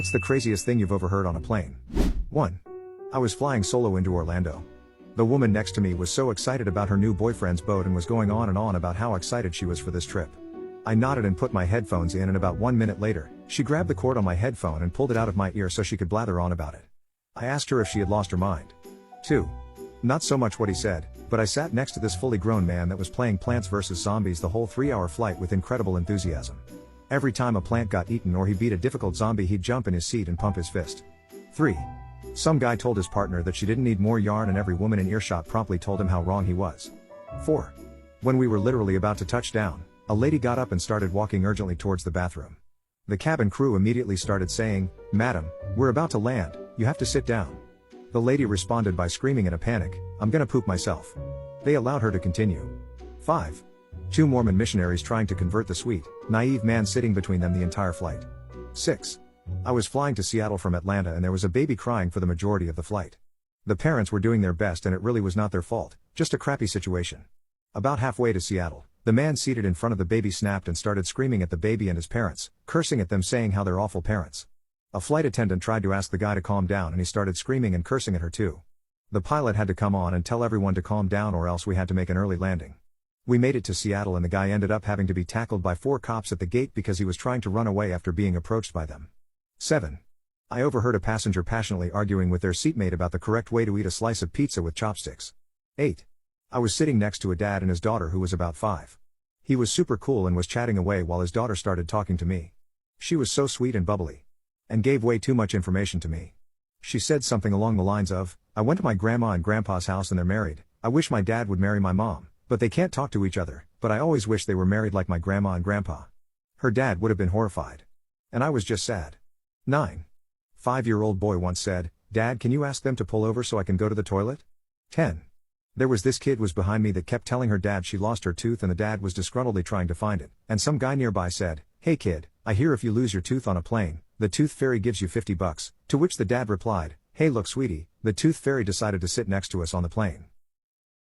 What's the craziest thing you've overheard on a plane? 1. I was flying solo into Orlando. The woman next to me was so excited about her new boyfriend's boat and was going on and on about how excited she was for this trip. I nodded and put my headphones in, and about 1 minute later, she grabbed the cord on my headphone and pulled it out of my ear so she could blather on about it. I asked her if she had lost her mind. 2. Not so much what he said, but I sat next to this fully grown man that was playing Plants vs. Zombies the whole 3-hour flight with incredible enthusiasm. Every time a plant got eaten or he beat a difficult zombie, he'd jump in his seat and pump his fist. 3. Some guy told his partner that she didn't need more yarn, and every woman in earshot promptly told him how wrong he was. 4. When we were literally about to touch down, a lady got up and started walking urgently towards the bathroom. The cabin crew immediately started saying, "Madam, we're about to land, you have to sit down." The lady responded by screaming in a panic, "I'm gonna poop myself." They allowed her to continue. 5. 2 Mormon missionaries trying to convert the sweet, naive man sitting between them the entire flight. 6. I was flying to Seattle from Atlanta and there was a baby crying for the majority of the flight. The parents were doing their best and it really was not their fault, just a crappy situation. About halfway to Seattle, the man seated in front of the baby snapped and started screaming at the baby and his parents, cursing at them, saying how they're awful parents. A flight attendant tried to ask the guy to calm down and he started screaming and cursing at her too. The pilot had to come on and tell everyone to calm down or else we had to make an early landing. We made it to Seattle and the guy ended up having to be tackled by 4 cops at the gate because he was trying to run away after being approached by them. 7. I overheard a passenger passionately arguing with their seatmate about the correct way to eat a slice of pizza with chopsticks. 8. I was sitting next to a dad and his daughter who was about 5. He was super cool and was chatting away while his daughter started talking to me. She was so sweet and bubbly. And gave way too much information to me. She said something along the lines of, "I went to my grandma and grandpa's house and they're married. I wish my dad would marry my mom, but they can't talk to each other, but I always wish they were married like my grandma and grandpa." Her dad would have been horrified. And I was just sad. 9. 5-year-old boy once said, "Dad, can you ask them to pull over so I can go to the toilet?" 10. There was this kid was behind me that kept telling her dad she lost her tooth and the dad was disgruntledly trying to find it, and some guy nearby said, "Hey kid, I hear if you lose your tooth on a plane, the tooth fairy gives you $50, to which the dad replied, "Hey look sweetie, the tooth fairy decided to sit next to us on the plane."